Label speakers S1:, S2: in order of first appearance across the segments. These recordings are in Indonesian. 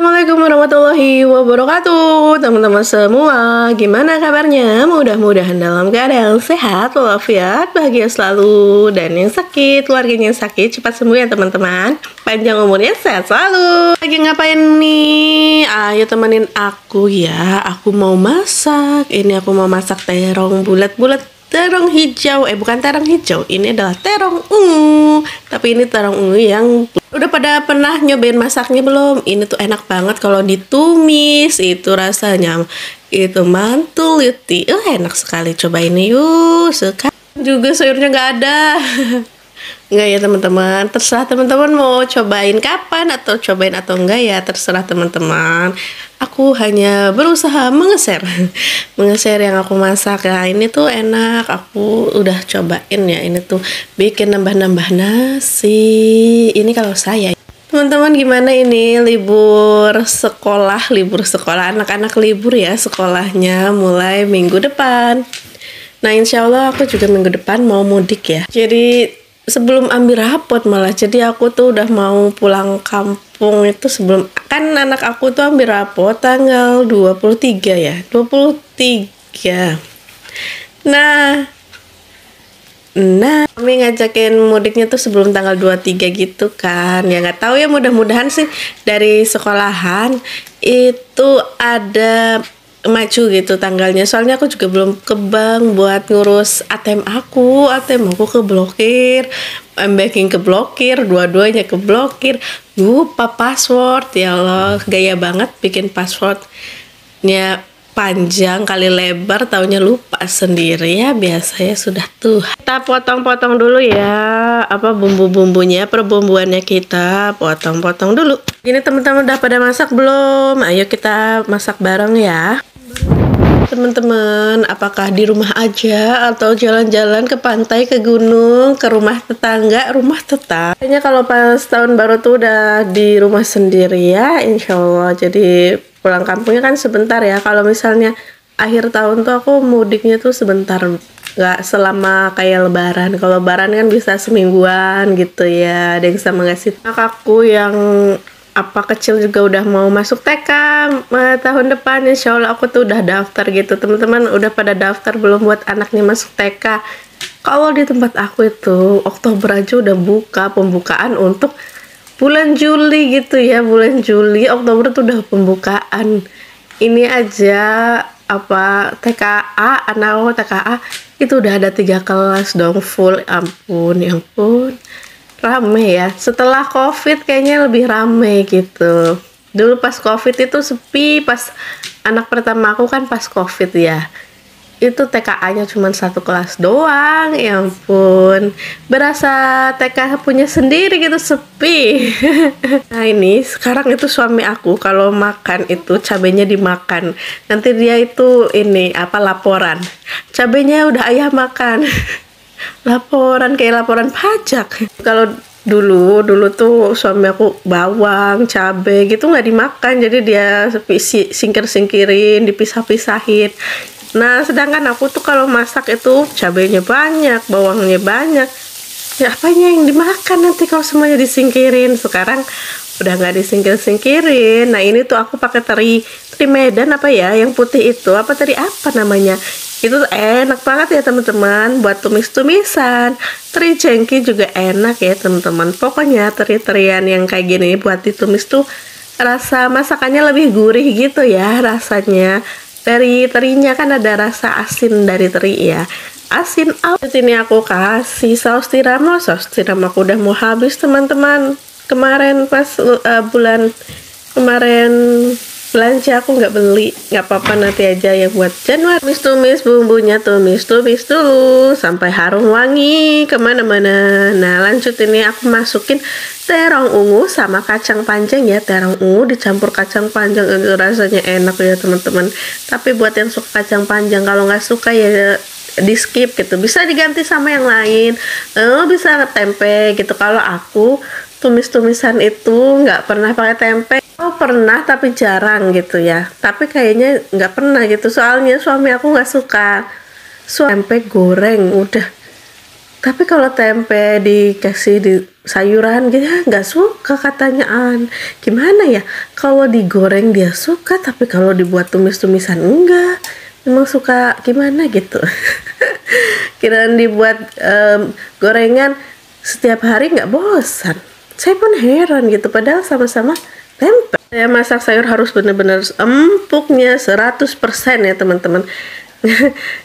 S1: Assalamualaikum warahmatullahi wabarakatuh. Teman-teman semua, gimana kabarnya? Mudah-mudahan dalam keadaan sehat walafiat, bahagia selalu. Dan yang sakit, keluarganya yang sakit cepat sembuh ya teman-teman. Panjang umurnya, sehat selalu. Lagi ngapain nih? Ayo temenin aku ya. Aku mau masak. Ini aku mau masak terong bulat-bulat, terong hijau. Bukan terong hijau, ini adalah terong ungu. Tapi ini terong ungu yang udah pada pernah nyobain masaknya belum? Ini tuh enak banget kalau ditumis, itu rasanya itu mantul yuti. Enak sekali, coba ini yuk. Sekarang juga sayurnya nggak ada. Enggak ya teman-teman, terserah teman-teman mau cobain kapan atau cobain atau enggak ya, terserah teman-teman. Aku hanya berusaha mengeser yang aku masak ya. Ini tuh enak, aku udah cobain ya. Ini tuh bikin nambah-nambah nasi. Ini kalau saya. Teman-teman gimana ini libur sekolah anak-anak libur ya sekolahnya mulai minggu depan. Nah insya Allah aku juga minggu depan mau mudik ya. Jadi sebelum ambil rapot malah, jadi aku tuh udah mau pulang kampung itu sebelum, kan anak aku tuh ambil rapot tanggal 23 ya, 23. Nah kami ngajakin mudiknya tuh sebelum tanggal 23 gitu kan. Ya nggak tahu ya, mudah-mudahan sih dari sekolahan itu ada maju gitu tanggalnya, soalnya aku juga belum ke bank buat ngurus ATM aku keblokir, banking keblokir, dua-duanya keblokir, lupa password. Ya Allah, gaya banget bikin passwordnya panjang kali lebar, taunya lupa sendiri ya, biasanya sudah tuh. Kita potong-potong dulu ya, bumbu-bumbunya, perbumbuannya kita potong-potong dulu. Ini teman-teman udah pada masak belum? Ayo kita masak bareng ya. Teman-teman, apakah di rumah aja atau jalan-jalan ke pantai, ke gunung, ke rumah tetangga, Kayaknya kalau pas tahun baru tuh udah di rumah sendiri ya, insya Allah. Jadi pulang kampungnya kan sebentar ya. Kalau misalnya akhir tahun tuh aku mudiknya tuh sebentar, nggak selama kayak lebaran. Kalau lebaran kan bisa semingguan gitu ya. Ada yang sama ngasih. Aku yang kecil juga udah mau masuk TK tahun depan, insya Allah aku tuh udah daftar gitu. Teman-teman udah pada daftar belum buat anaknya masuk TK? Kalau di tempat aku itu Oktober aja udah buka pembukaan untuk bulan Juli gitu ya, bulan Juli, Oktober tuh udah pembukaan. Ini aja TKA, anak TKA itu udah ada 3 kelas dong full. Ya ampun rame ya. Setelah COVID kayaknya lebih rame gitu. Dulu pas COVID itu sepi, pas anak pertama aku kan pas COVID ya, itu TKA-nya cuma 1 kelas doang. Ya ampun, berasa TK punya sendiri gitu, sepi. Nah ini sekarang itu suami aku kalau makan itu cabenya dimakan, nanti dia itu laporan, cabenya udah ayah makan. Laporan kayak laporan pajak. Kalau dulu tuh suami aku bawang, cabe gitu nggak dimakan, jadi dia singkirin, dipisah-pisahin. Nah sedangkan aku tuh kalau masak itu cabenya banyak, bawangnya banyak, ya apanya yang dimakan nanti kalau semuanya disingkirin. Sekarang udah nggak disingkirin. Nah ini tuh aku pakai teri Medan yang putih itu, teri namanya, itu enak banget ya teman-teman buat tumis-tumisan. Teri cengkeh juga enak ya teman-teman. Pokoknya teri-terian yang kayak gini buat ditumis tuh rasa masakannya lebih gurih gitu ya rasanya. Terinya kan ada rasa asin dari teri ya, asin. Di sini aku kasih saus tiram aku udah mau habis teman-teman. Kemarin pas bulan kemarin belanja aku nggak beli, nggak apa-apa, nanti aja ya buat Januari. Tumis bumbunya, tumis dulu sampai harum wangi kemana-mana. Nah lanjut ini aku masukin terong ungu sama kacang panjang ya. Terong ungu dicampur kacang panjang itu rasanya enak ya teman-teman. Tapi buat yang suka kacang panjang, kalau nggak suka ya di skip gitu, bisa diganti sama yang lain. Bisa tempe gitu. Kalau aku tumis-tumisan itu nggak pernah pakai tempe. Pernah tapi jarang gitu ya, tapi kayaknya nggak pernah gitu, soalnya suami aku nggak suka tempe goreng. Udah Tapi kalau tempe dikasih di sayuran gitu ya nggak suka katanya An. Gimana ya? Kalau digoreng dia suka, tapi kalau dibuat tumis-tumisan enggak. Memang suka gimana gitu. Kirain dibuat gorengan setiap hari nggak bosan. Saya pun heran gitu, padahal sama-sama tempe. Saya masak sayur harus benar-benar empuknya 100% ya teman-teman.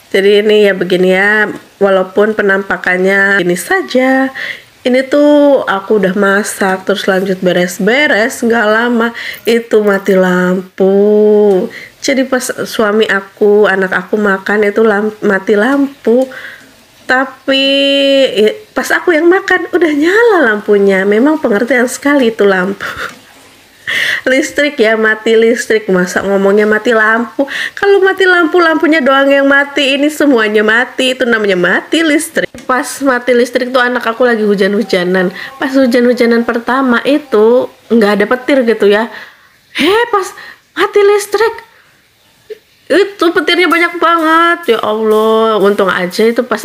S1: Jadi ini ya begini ya, walaupun penampakannya ini saja, ini tuh aku udah masak terus lanjut beres-beres nggak lama itu mati lampu. Jadi pas suami aku, anak aku makan itu mati lampu. Tapi pas aku yang makan udah nyala lampunya. Memang pengertian sekali itu lampu. Listrik ya, mati listrik, masa ngomongnya mati lampu. Kalau mati lampu, lampunya doang yang mati, ini semuanya mati, itu namanya mati listrik. Pas mati listrik tuh anak aku lagi hujan-hujanan. Pas hujan-hujanan pertama itu nggak ada petir gitu ya, pas mati listrik itu petirnya banyak banget, ya Allah. Untung aja itu pas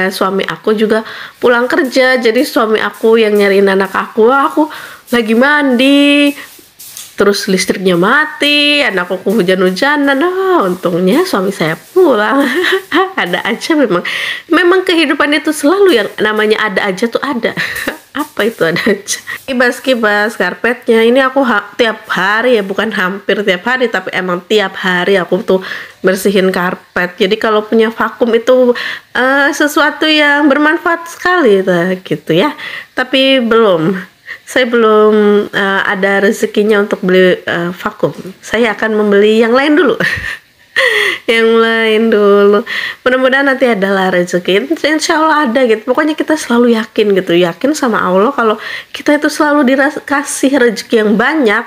S1: suami aku juga pulang kerja, jadi suami aku yang nyariin anak aku lagi mandi, terus listriknya mati, anak aku hujan-hujanan. Untungnya suami saya pulang. Ada aja, memang kehidupan itu selalu yang namanya ada aja tuh ada. Apa itu ada aja? Kibas karpetnya ini aku tiap hari ya, bukan hampir tiap hari, tapi emang tiap hari aku tuh bersihin karpet. Jadi kalau punya vakum itu sesuatu yang bermanfaat sekali gitu ya. Tapi saya belum ada rezekinya untuk beli vakum. Saya akan membeli yang lain dulu. Yang lain dulu. Mudah-mudahan nanti adalah rezeki. Insya Allah ada gitu. Pokoknya kita selalu yakin gitu. Yakin sama Allah kalau kita itu selalu dikasih rezeki yang banyak.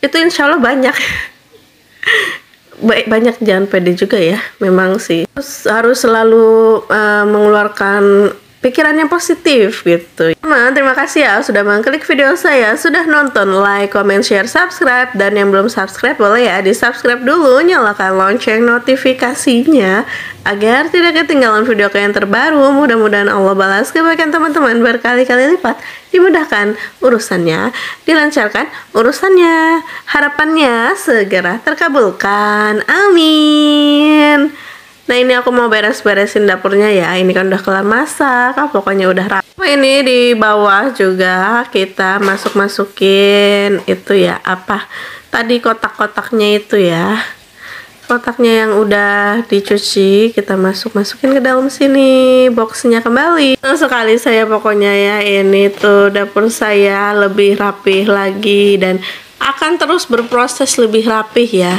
S1: Itu insya Allah banyak. Banyak, jangan pede juga ya. Memang sih. Harus selalu mengeluarkan pikiran yang positif gitu. Terima kasih ya sudah mengklik video saya, sudah nonton, like, comment, share, subscribe, dan yang belum subscribe boleh ya di subscribe dulu, nyalakan lonceng notifikasinya agar tidak ketinggalan video yang terbaru. Mudah-mudahan Allah balas kebaikan teman-teman berkali-kali lipat, dimudahkan urusannya, dilancarkan urusannya, harapannya segera terkabulkan, amin. Nah ini aku mau beres-beresin dapurnya ya. Ini kan udah kelar masak, pokoknya udah rapi. Ini di bawah juga kita masukin itu ya, apa tadi kotak-kotaknya itu ya. Kotaknya yang udah dicuci kita masukin ke dalam sini, boxnya kembali. Nah, sekali saya pokoknya ya, ini tuh dapur saya lebih rapih lagi dan akan terus berproses lebih rapih ya.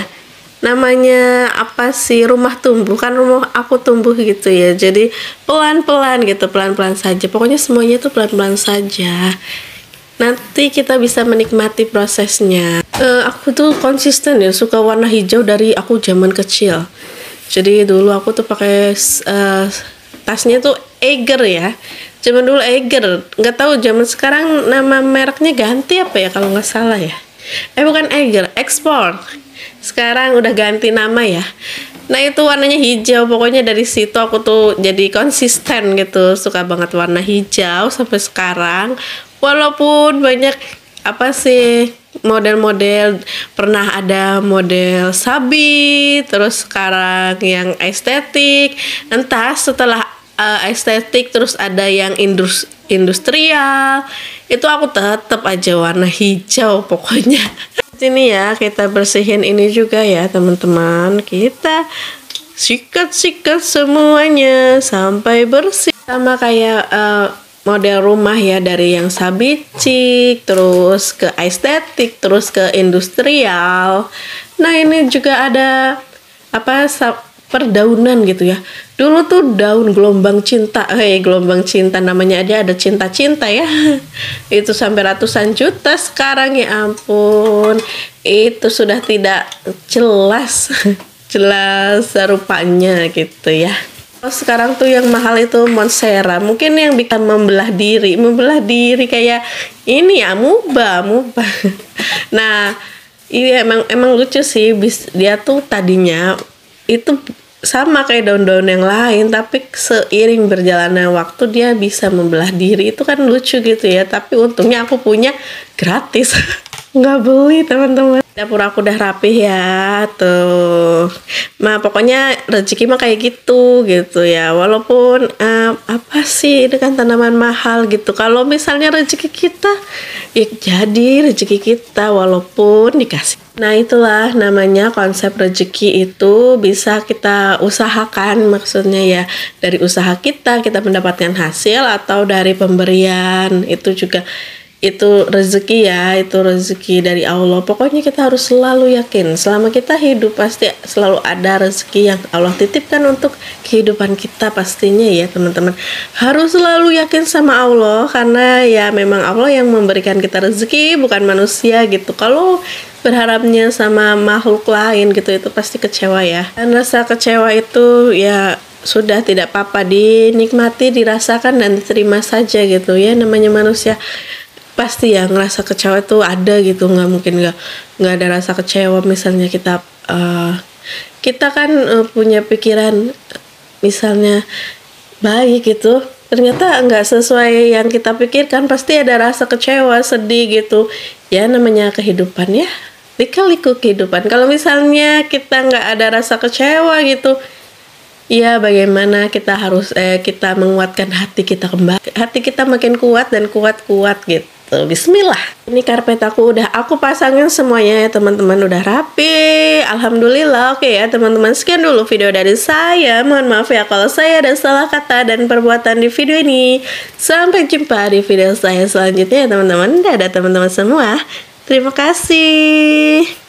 S1: Namanya apa sih, rumah tumbuh kan, rumah aku tumbuh gitu ya, jadi pelan-pelan gitu, pelan-pelan saja, pokoknya semuanya tuh pelan-pelan saja, nanti kita bisa menikmati prosesnya. Aku tuh konsisten ya, suka warna hijau dari aku zaman kecil. Jadi dulu aku tuh pakai tasnya tuh Eiger ya, zaman dulu Eiger, nggak tahu zaman sekarang nama mereknya ganti apa ya kalau nggak salah ya, bukan Eiger, Export. Sekarang udah ganti nama ya. Nah itu warnanya hijau, pokoknya dari situ aku tuh jadi konsisten gitu, suka banget warna hijau sampai sekarang. Walaupun banyak apa sih model-model, pernah ada model sabi, terus sekarang yang estetik, entah setelah estetik terus ada yang industrial, itu aku tetap aja warna hijau pokoknya. Sini ya kita bersihin ini juga ya teman-teman, kita sikat semuanya sampai bersih, sama kayak model rumah ya, dari yang sabicik terus ke estetik terus ke industrial. Nah ini juga ada apa, perdaunan gitu ya. Dulu tuh daun gelombang cinta, gelombang cinta namanya aja, ada cinta-cinta ya. Itu sampai ratusan juta. Sekarang ya ampun, itu sudah tidak jelas jelas rupanya gitu ya. Sekarang tuh yang mahal itu Monstera, mungkin yang bisa membelah diri kayak ini ya, amuba. Nah ini emang lucu sih, dia tuh tadinya itu sama kayak daun-daun yang lain, tapi seiring berjalannya waktu dia bisa membelah diri. Itu kan lucu gitu ya, tapi untungnya aku punya gratis. Nggak beli teman-teman. Dapur aku udah rapih ya tuh. Nah pokoknya rezeki mah kayak gitu ya. Walaupun apa sih ini kan tanaman mahal gitu. Kalau misalnya rezeki kita ya jadi rezeki kita walaupun dikasih. Nah itulah namanya konsep rezeki itu bisa kita usahakan, maksudnya ya dari usaha kita mendapatkan hasil atau dari pemberian itu juga. Itu rezeki ya, itu rezeki dari Allah. Pokoknya kita harus selalu yakin selama kita hidup pasti selalu ada rezeki yang Allah titipkan untuk kehidupan kita pastinya ya teman-teman. Harus selalu yakin sama Allah karena ya memang Allah yang memberikan kita rezeki, bukan manusia gitu. Kalau berharapnya sama makhluk lain gitu itu pasti kecewa ya. Dan rasa kecewa itu ya sudah tidak apa-apa, dinikmati, dirasakan dan diterima saja gitu ya, namanya manusia. Pasti ya ngerasa kecewa itu ada gitu, nggak mungkin nggak ada rasa kecewa. Misalnya kita kan punya pikiran misalnya baik gitu, ternyata nggak sesuai yang kita pikirkan, pasti ada rasa kecewa, sedih gitu ya, namanya kehidupan ya, lika-liku kehidupan. Kalau misalnya kita nggak ada rasa kecewa gitu ya, bagaimana kita harus kita menguatkan hati kita kembali, hati kita makin kuat dan kuat-kuat gitu. Bismillah. Ini karpet aku udah aku pasangin semuanya ya teman-teman, udah rapi. Alhamdulillah. Oke ya teman-teman, sekian dulu video dari saya. Mohon maaf ya kalau saya ada salah kata dan perbuatan di video ini. Sampai jumpa di video saya selanjutnya ya teman-teman. Dadah teman-teman semua. Terima kasih.